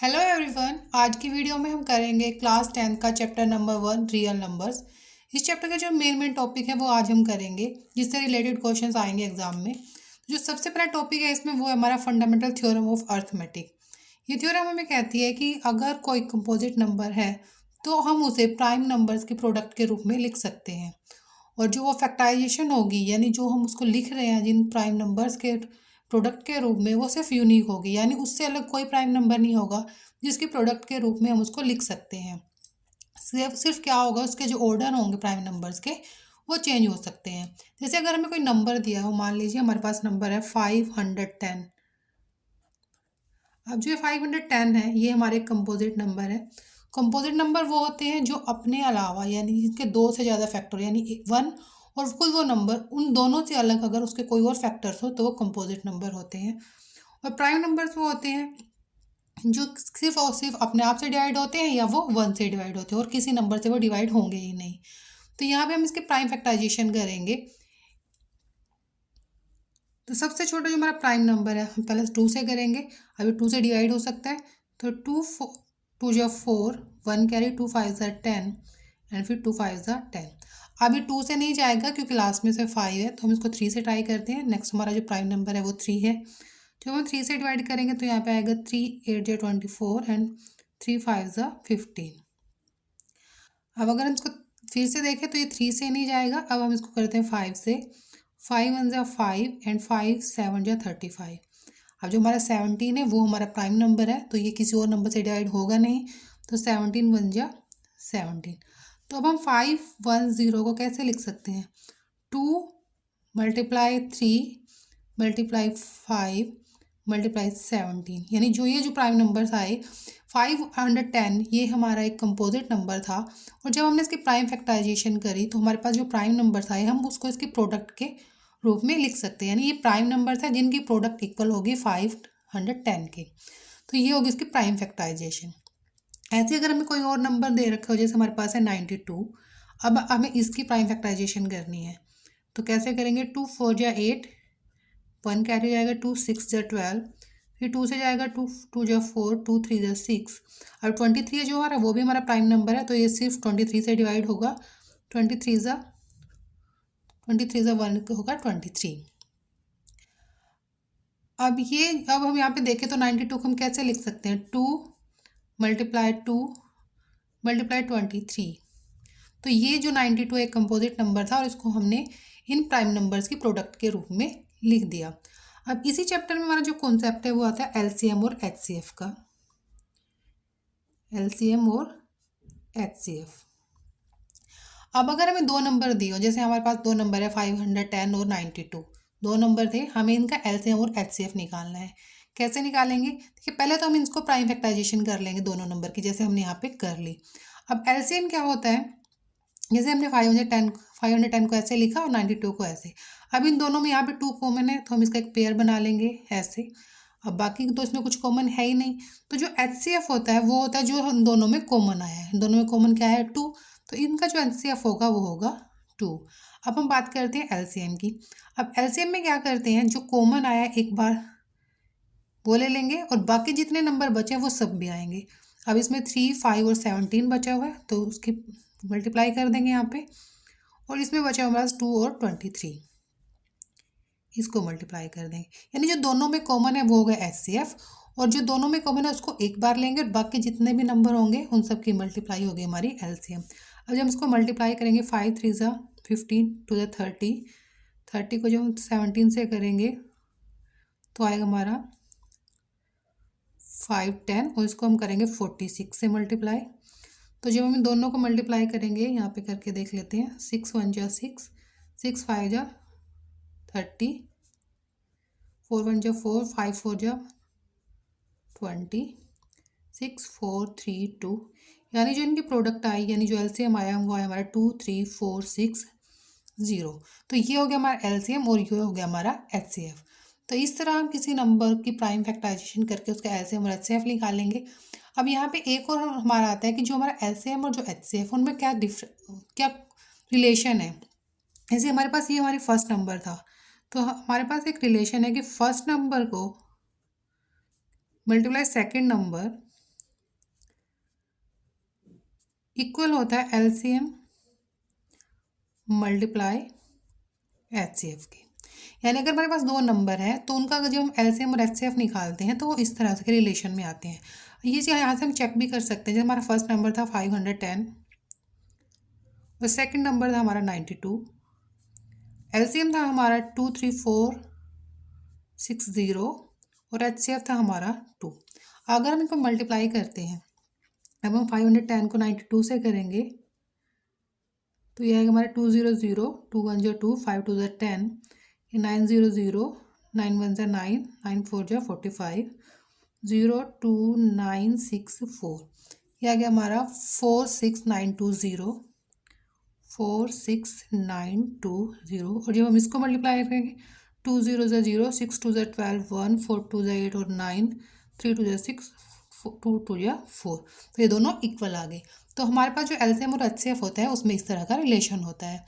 Hello everyone. आज की video में हम करेंगे क्लास 10 का चैप्टर नंबर 1 रियल नंबर्स। इस चैप्टर के जो मेन टॉपिक है वो आज हम करेंगे, जिससे रिलेटेड क्वेश्चंस आएंगे एग्जाम में। जो सबसे पहला टॉपिक है इसमें वो है हमारा फंडामेंटल थ्योरम ऑफ अर्थमेटिक। ये थ्योरम हमें कहती है कि अगर कोई कंपोजिट नंबर है तो हम उसे प्राइम नंबर्स के प्रोडक्ट के रूप में लिख सकते हैं, और जो वो फैक्टराइजेशन होगी यानी जो हम उसको लिख रहे हैं जिन प्राइम नंबर्स के प्रोडक्ट के रूप में, वो सिर्फ यूनिक होगी, यानी उससे अलग कोई प्राइम नंबर नहीं होगा जिसके प्रोडक्ट के रूप में हम उसको लिख सकते हैं। सिर्फ सिर्फ क्या होगा, उसके जो ऑर्डर होंगे प्राइम नंबर्स के वो चेंज हो सकते हैं। जैसे अगर हमें कोई नंबर दिया हो, मान लीजिए हमारे पास नंबर है 510। अब जो ये 510 है ये हमारे कंपोजिट नंबर है। कंपोजिट नंबर वो होते हैं जो अपने अलावा यानी जिसके दो से ज़्यादा फैक्टर यानी वन और खुद वो नंबर, उन दोनों से अलग अगर उसके कोई और फैक्टर्स हो तो वो कंपोजिट नंबर होते हैं। और प्राइम नंबर्स वो होते हैं जो सिर्फ और सिर्फ अपने आप से डिवाइड होते हैं या वो वन से डिवाइड होते हैं और किसी नंबर से वो डिवाइड होंगे ही नहीं। तो यहाँ पे हम इसके प्राइम फैक्टराइजेशन करेंगे। तो सबसे छोटा जो हमारा प्राइम नंबर है हम पहले 2 से करेंगे। अभी 2 से डिवाइड हो सकता है तो 2 जो 4, 1 कैरी, 2 5 ज़ा 10 एंड फिर 2 5 ज़ा 10। अभी 2 से नहीं जाएगा क्योंकि लास्ट में से 5 है, तो हम इसको 3 से ट्राई करते हैं। नेक्स्ट हमारा जो प्राइम नंबर है वो 3 है। जब हम 3 से डिवाइड करेंगे तो यहाँ पे आएगा 3 8 जो 24 एंड 3 5 ज़ा 15। अब अगर हम इसको फिर से देखें तो ये 3 से नहीं जाएगा। अब हम इसको करते हैं 5 से। 5 1 ज़ा 5 एंड 5 7 ज़ा 35। अब जो हमारा 17 है वो हमारा प्राइम नंबर है, तो ये किसी और नंबर से डिवाइड होगा नहीं, तो 17 1 ज़ा 17। तो अब हम 510 को कैसे लिख सकते हैं? 2 मल्टीप्लाई 3 मल्टीप्लाई 5 मल्टीप्लाई 17, यानी जो प्राइम नंबर्स आए 510 ये हमारा एक कंपोजिट नंबर था। और जब हमने इसकी प्राइम फैक्टराइजेशन करी तो हमारे पास जो प्राइम नंबर्स आए हम उसको इसके प्रोडक्ट के रूप में लिख सकते हैं, यानी ये प्राइम नंबर्स है जिनकी प्रोडक्ट इक्वल होगी 510 के। तो ये होगी इसकी प्राइम फैक्टराइजेशन। ऐसे अगर हमें कोई और नंबर दे रखा हो, जैसे हमारे पास है 92, अब हमें इसकी प्राइम फैक्टराइजेशन करनी है। तो कैसे करेंगे? 2 4 जा 8, 1 कैरी जाएगा, 2 6 जा 12, फिर 2 से जाएगा 2 2 जा 4, 2 3 जा 6। और 23 जो हमारा वो भी हमारा प्राइम नंबर है, तो ये सिर्फ 23 से डिवाइड होगा। 23 जा 1 होगा 23। अब हम यहाँ पे देखें तो 92 को हम कैसे लिख सकते हैं? 2 मल्टीप्लाई 2 मल्टीप्लाई 23। तो ये जो 92 एक कंपोजिट नंबर था और इसको हमने इन प्राइम नंबर्स की प्रोडक्ट के रूप में लिख दिया। अब इसी चैप्टर में हमारा जो कॉन्सेप्ट है वो आता है एलसीएम और एचसीएफ का। एलसीएम और एचसीएफ। अब अगर हमें दो नंबर दिए हो, जैसे हमारे पास दो नंबर है 510 और 92, दो नंबर थे, हमें इनका एलसीएम और एचसीएफ निकालना है। कैसे निकालेंगे? देखिए पहले तो हम इसको प्राइम फैक्टराइजेशन कर लेंगे दोनों नंबर की, जैसे हमने यहाँ पे कर ली। अब एलसीएम क्या होता है? जैसे हमने 510 को ऐसे लिखा और 92 को ऐसे। अब इन दोनों में यहाँ पे 2 कॉमन है तो हम इसका एक पेयर बना लेंगे ऐसे। अब बाकी तो इसमें कुछ कॉमन है ही नहीं। तो जो एचसीएफ होता है वो होता है जो इन दोनों में कॉमन आया है। इन दोनों में कॉमन क्या है? 2। तो इनका जो एचसीएफ होगा वो होगा 2। अब हम बात करते हैं एलसीएम की। अब एलसीएम में क्या करते हैं, जो कॉमन आया है एक बार वो ले लेंगे और बाकी जितने नंबर बचे वो सब भी आएंगे। अब इसमें 3 5 और 17 बचा हुआ है तो उसकी मल्टीप्लाई कर देंगे यहाँ पे, और इसमें बचा हमारे पास 2 और 23, इसको मल्टीप्लाई कर देंगे। यानी जो दोनों में कॉमन है वो होगा एचसीएफ, और जो दोनों में कॉमन है उसको एक बार लेंगे और बाकी जितने भी नंबर होंगे उन सब की मल्टीप्लाई होगी हमारी एलसीएम। अब जब हम इसको मल्टीप्लाई करेंगे 5 3 ज़ा 15 2 ज़ा 30, 30 को जब हम 17 से करेंगे तो आएगा हमारा 510, और इसको हम करेंगे 46 से मल्टीप्लाई। तो जब हम इन दोनों को मल्टीप्लाई करेंगे, यहाँ पे करके देख लेते हैं। 6 1 जा 6, 6 5 जा 30, 4 1 जा 4, 5 4 जा 20, 6 4 3 2, यानी जो इनकी प्रोडक्ट आई यानी जो एलसीएम आया वो आया हमारा 2 3 4 6 0। तो ये हो गया हमारा एलसीएम और ये हो गया हमारा एचसीएफ। तो इस तरह हम किसी नंबर की प्राइम फैक्टराइजेशन करके उसका एलसीएम और एचसीएफ निकालेंगे। अब यहाँ पे एक और हमारा आता है कि जो हमारा एलसीएम और जो एचसीएफ उनमें क्या रिलेशन है। जैसे हमारे पास ये हमारी फर्स्ट नंबर था, तो हमारे पास एक रिलेशन है कि फर्स्ट नंबर को मल्टीप्लाई सेकेंड नंबर इक्वल होता है एलसीएम मल्टीप्लाई एचसीएफ की। यानी अगर हमारे पास दो नंबर है तो उनका जब हम एलसीएम और एचसीएफ निकालते हैं तो वो इस तरह से रिलेशन में आते हैं। ये चीज़ यहाँ से हम चेक भी कर सकते हैं। जब हमारा फर्स्ट नंबर था 510 और सेकंड नंबर था हमारा 92, एलसीएम था हमारा 23460 और एचसीएफ था हमारा 2। अगर हम इनको मल्टीप्लाई करते हैं, अब हम 510 को 92 से करेंगे तो ये आएगा हमारा 200, 2 1 जो 2, 5 2 10, ये 900, 9 1 9, 9 4 जो 45, 02964, ये आ गया हमारा 46920, 46920। और जब हम इसको मल्टीप्लाई करेंगे 2 0 0, 6 2 12, 1 4 2 8 और 9, 3 2 6, 2 2 4, तो ये दोनों इक्वल आ गए। तो हमारे पास जो एलसीएम और एचसीएफ होता है उसमें इस तरह का रिलेशन होता है।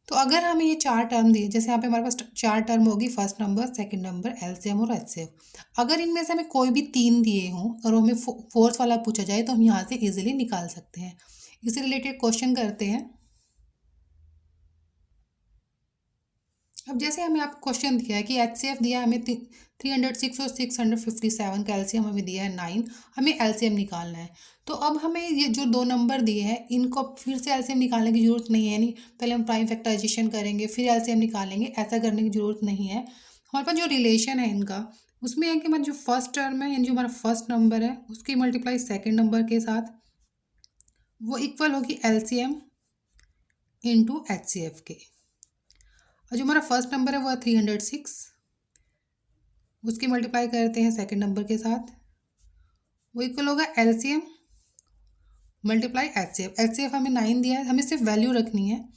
तो अगर हमें ये चार टर्म दिए, जैसे यहाँ पे हमारे पास चार टर्म होगी, first number, second number, LCM और एचसीएफ। अगर इनमें से हमें कोई भी तीन दिए हों और हमें फोर्थ वाला पूछा जाए तो हम यहाँ से इजीली निकाल सकते हैं। इससे रिलेटेड क्वेश्चन करते हैं। अब जैसे हमें आप क्वेश्चन दिया है कि एचसीएफ दिया है हमें 306 और 657, का एलसीएम हमें दिया है 9, हमें एलसीएम निकालना है। तो अब हमें ये जो दो नंबर दिए हैं इनको फिर से एलसीएम निकालने की ज़रूरत नहीं है। नहीं, पहले हम प्राइम फैक्टराइजेशन करेंगे फिर एलसीएम निकालेंगे, ऐसा करने की ज़रूरत नहीं है। हमारे पास जो रिलेशन है इनका उसमें है कि हमारा जो फर्स्ट टर्म है यानी जो हमारा फर्स्ट नंबर है उसकी मल्टीप्लाई सेकेंड नंबर के साथ वो इक्वल होगी एलसीएम इंटू एचसीएफ के। और जो हमारा फर्स्ट नंबर है वो है 306, उसकी मल्टीप्लाई करते हैं सेकंड नंबर के साथ, वो इक्वल होगा एलसीएम मल्टीप्लाई एचसीएफ। एचसीएफ हमें 9 दिया है, हमें सिर्फ वैल्यू रखनी है।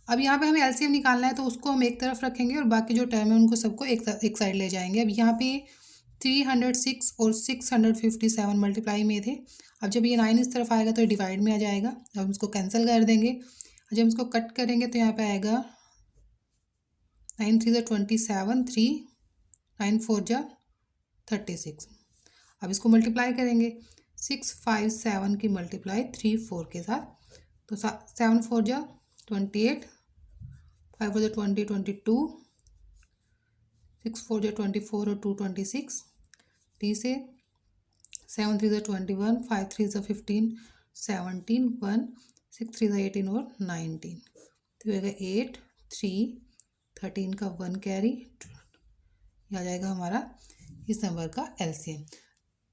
अब यहाँ पे हमें एलसीएम निकालना है तो उसको हम एक तरफ रखेंगे और बाकी जो टर्म है उनको सबको एक साइड ले जाएंगे। अब यहाँ पे 306 और 657 मल्टीप्लाई में थे। अब जब ये 9 इस तरफ आएगा तो ये डिवाइड में आ जाएगा। अब हम इसको कैंसिल कर देंगे। जब हम इसको कट करेंगे तो यहाँ पे आएगा 9 3 27, 3 9 4 36। अब इसको मल्टीप्लाई करेंगे 6 5 7 की मल्टीप्लाई 3 4 के साथ, तो 7 4 28, 5 4 20 22, 6 4 24 और 2 26, 3 से 7 3 21, 5 3 15 17, 1 6 3 18 और 19, तो ये 8 3 13 का 1 कैरी, ये आ जाएगा हमारा इस नंबर का एलसीएम।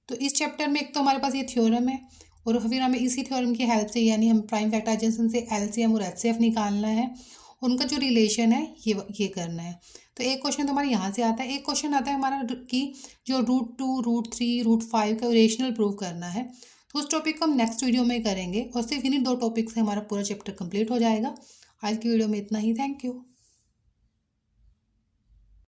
तो इस चैप्टर में एक तो हमारे पास ये थ्योरम है और फिर हमें इसी थ्योरम की हेल्प से यानी हम प्राइम फैक्टराइजेशन से एलसीएम और एचसीएफ निकालना है, उनका जो रिलेशन है ये करना है। तो एक क्वेश्चन तो हमारे यहाँ से आता है। एक क्वेश्चन आता है हमारा कि जो √2, √3, √5 का रेशनल प्रूव करना है। तो उस टॉपिक को हम नेक्स्ट वीडियो में करेंगे और सिर्फ इन्हीं दो टॉपिक से हमारा पूरा चैप्टर कंप्लीट हो जाएगा। आज की वीडियो में इतना ही। Thank you.